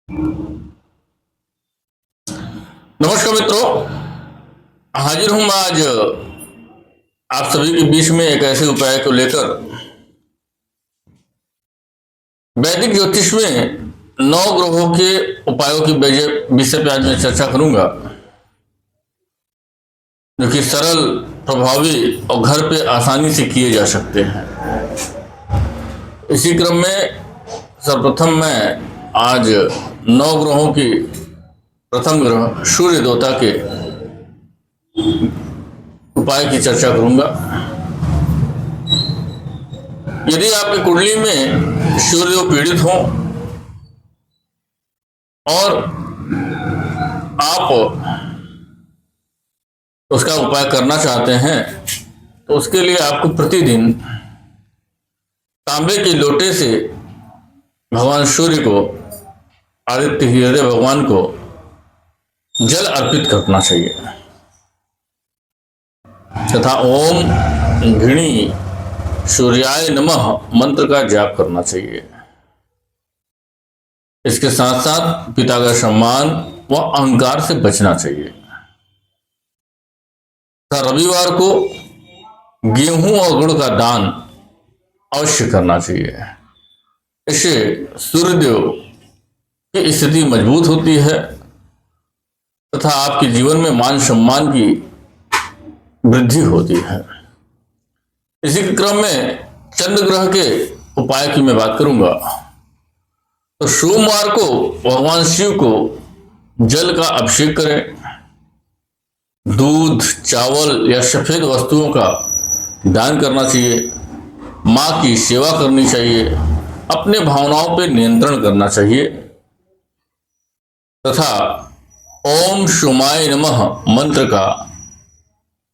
नमस्कार मित्रों, हाजिर हूं मैं आज आप सभी के बीच में एक ऐसे उपाय को लेकर। वैदिक ज्योतिष में 9 ग्रहों के उपायों की विषय पर आज मैं चर्चा करूंगा, जो कि सरल, प्रभावी और घर पे आसानी से किए जा सकते हैं। इसी क्रम में सर्वप्रथम मैं आज 9 ग्रहों की प्रथम ग्रह सूर्य देवता के उपाय की चर्चा करूंगा। यदि आपकी कुंडली में सूर्य पीड़ित हो और आप उसका उपाय करना चाहते हैं, तो उसके लिए आपको प्रतिदिन तांबे के लोटे से भगवान सूर्य को, आदित्य हृदय भगवान को जल अर्पित करना चाहिए तथा ओम घृणी सूर्याय नमः मंत्र का जाप करना चाहिए। इसके साथ साथ पिता का सम्मान व अहंकार से बचना चाहिए तथा रविवार को गेहूं और गुड़ का दान अवश्य करना चाहिए। इससे सूर्यदेव की स्थिति मजबूत होती है तथा आपके जीवन में मान सम्मान की वृद्धि होती है। इसी के क्रम में चंद्र ग्रह के उपाय की मैं बात करूंगा। तो सोमवार को भगवान शिव को जल का अभिषेक करें। दूध, चावल या सफेद वस्तुओं का दान करना चाहिए। माँ की सेवा करनी चाहिए। अपने भावनाओं पर नियंत्रण करना चाहिए तथा ओम सोमाय नमः मंत्र का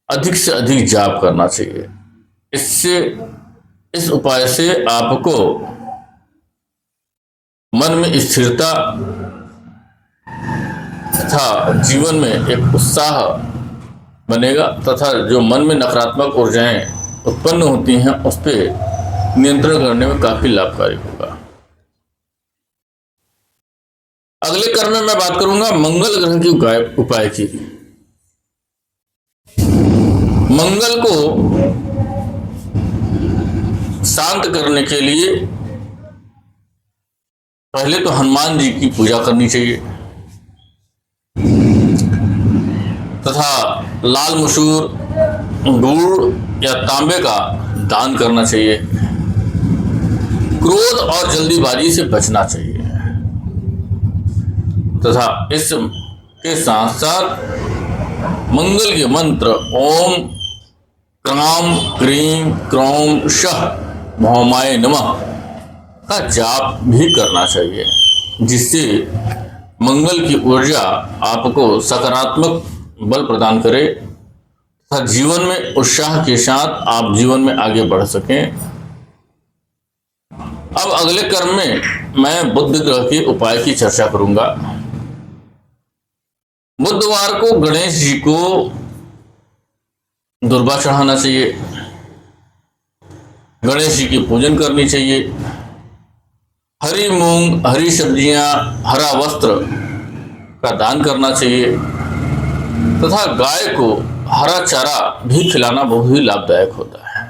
अधिक से अधिक जाप करना चाहिए। इस उपाय से आपको मन में स्थिरता तथा जीवन में एक उत्साह बनेगा तथा जो मन में नकारात्मक ऊर्जाएं उत्पन्न होती हैं, उस पर नियंत्रण करने में काफी लाभकारी होगा। अगले क्रम में मैं बात करूंगा मंगल ग्रह की उपाय की। मंगल को शांत करने के लिए पहले तो हनुमान जी की पूजा करनी चाहिए तथा लाल मसूर, गुड़ या तांबे का दान करना चाहिए। क्रोध और जल्दीबाजी से बचना चाहिए तथा इसके साथ साथ मंगल के मंत्र ओम क्राम क्रीम क्रोम शह भौमाय नमः का जाप भी करना चाहिए, जिससे मंगल की ऊर्जा आपको सकारात्मक बल प्रदान करे तथा जीवन में उत्साह के साथ आप जीवन में आगे बढ़ सकें। अब अगले क्रम में मैं बुध ग्रह के उपाय की चर्चा करूंगा। बुधवार को गणेश जी को दुर्वा चढ़ाना चाहिए। गणेश जी की पूजन करनी चाहिए। हरी मूंग, हरी सब्जियां, हरा वस्त्र का दान करना चाहिए तथा गाय को हरा चारा भी खिलाना बहुत ही लाभदायक होता है।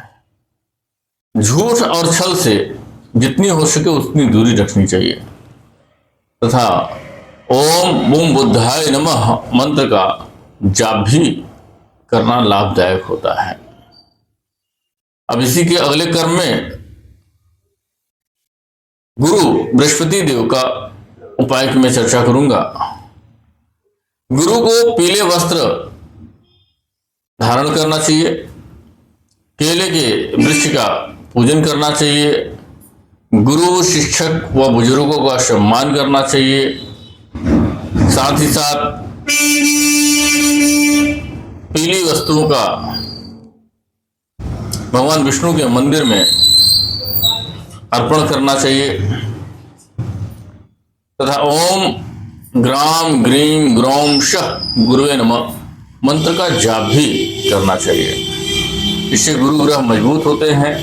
झूठ और छल से जितनी हो सके उतनी दूरी रखनी चाहिए तथा ओम बूम बुद्धाय नमः मंत्र का जाप भी करना लाभदायक होता है। अब इसी के अगले क्रम में गुरु बृहस्पति देव का उपाय की मैं चर्चा करूंगा। गुरु को पीले वस्त्र धारण करना चाहिए। केले के वृक्ष का पूजन करना चाहिए। गुरु, शिक्षक व बुजुर्गों का सम्मान करना चाहिए। साथ ही साथ पीली वस्तुओं का भगवान विष्णु के मंदिर में अर्पण करना चाहिए तथा ओम ग्राम ग्रीम ग्रोम शह गुरुवे नमः मंत्र का जाप भी करना चाहिए। इससे गुरु ग्रह मजबूत होते हैं।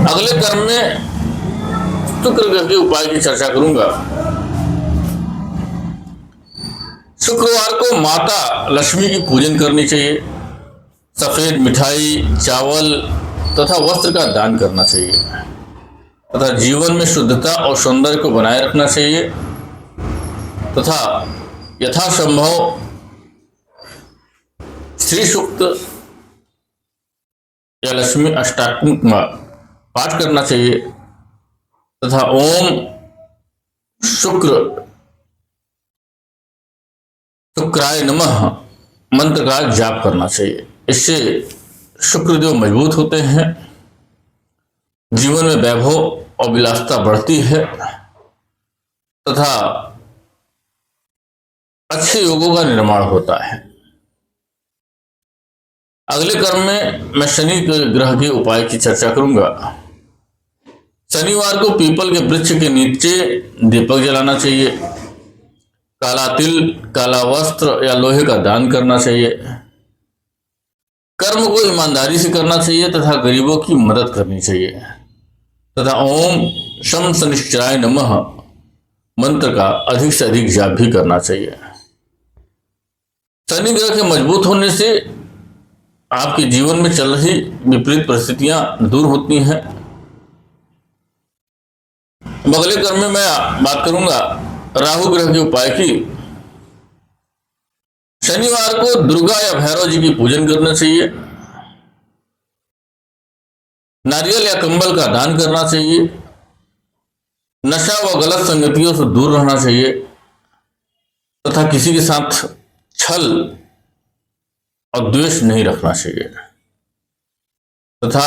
अगले क्रम में शुक्र ग्रह के उपाय की चर्चा करूंगा। शुक्रवार को माता लक्ष्मी की पूजन करनी चाहिए। सफेद मिठाई, चावल तथा वस्त्र का दान करना चाहिए तथा जीवन में शुद्धता और सौंदर्य को बनाए रखना चाहिए तथा यथासंभव श्री सूक्त या लक्ष्मी अष्टक का पाठ करना चाहिए तथा ओम शुक्राय नमः मंत्र का जाप करना चाहिए। इससे शुक्रदेव मजबूत होते हैं, जीवन में वैभव और विलासिता बढ़ती है तथा अच्छे योगों का निर्माण होता है। अगले क्रम में मैं शनि ग्रह के उपाय की चर्चा करूंगा। शनिवार को पीपल के वृक्ष के नीचे दीपक जलाना चाहिए। काला तिल, काला वस्त्र या लोहे का दान करना चाहिए। कर्म को ईमानदारी से करना चाहिए तथा गरीबों की मदद करनी चाहिए तथा ओम शम शनिश्चराय नमः मंत्र का अधिक से अधिक जाप भी करना चाहिए। शनि ग्रह के मजबूत होने से आपके जीवन में चल रही विपरीत परिस्थितियां दूर होती हैं। अगले क्रम में मैं बात करूंगा राहु ग्रह के उपाय की। शनिवार को दुर्गा या भैरव जी की पूजन करना चाहिए। नारियल या कंबल का दान करना चाहिए। नशा व गलत संगतियों से दूर रहना चाहिए तथा किसी के साथ छल और द्वेष नहीं रखना चाहिए तथा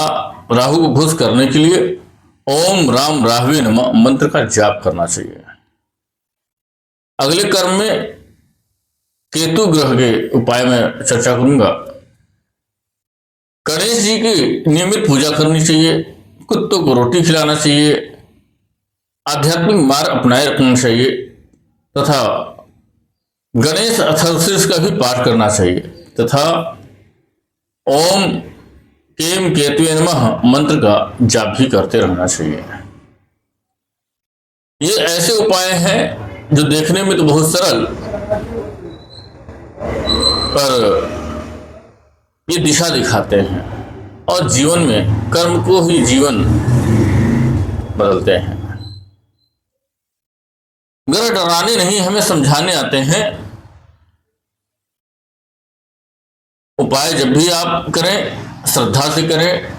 राहु को खुश करने के लिए ओम राम राहवे नमः मंत्र का जाप करना चाहिए। अगले क्रम में केतु ग्रह के उपाय में चर्चा करूंगा। गणेश जी की नियमित पूजा करनी चाहिए। कुत्तों को रोटी खिलाना चाहिए। आध्यात्मिक मार्ग अपनाए रखना चाहिए तथा गणेश अथर्वशीर्ष का भी पाठ करना चाहिए तथा ओम केम केतुवे नमः मंत्र का जाप भी करते रहना चाहिए। ये ऐसे उपाय हैं जो देखने में तो बहुत सरल, पर ये दिशा दिखाते हैं और जीवन में कर्म को ही जीवन बदलते हैं। ग्रह डराने नहीं, हमें समझाने आते हैं। उपाय जब भी आप करें श्रद्धा से करें,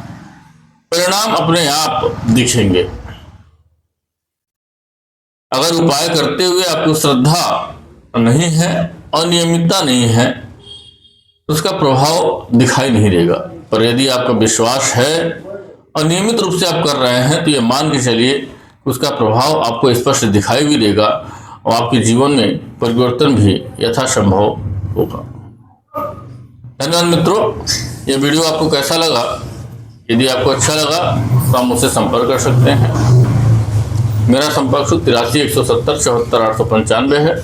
परिणाम अपने आप दिखेंगे। अगर उपाय करते हुए आपको श्रद्धा नहीं है, अनियमितता नहीं है, तो उसका प्रभाव दिखाई नहीं देगा। पर यदि आपका विश्वास है और नियमित रूप से आप कर रहे हैं तो ये मान के चलिए उसका प्रभाव आपको स्पष्ट दिखाई भी देगा और आपके जीवन में परिवर्तन भी यथासंभव होगा। धन्यवाद मित्रों, ये वीडियो आपको कैसा लगा? यदि आपको अच्छा लगा तो आप मुझसे संपर्क कर सकते हैं। मेरा संपर्क सूत्र 83-170-74-895 है।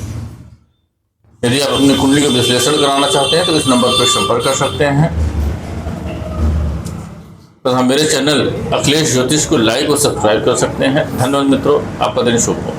यदि आप अपनी कुंडली का विश्लेषण कराना चाहते हैं तो इस नंबर पर संपर्क कर सकते हैं तथा मेरे चैनल अखिलेश ज्योतिष को लाइक और सब्सक्राइब कर सकते हैं। धन्यवाद मित्रों, आपका दिन शुभ हो।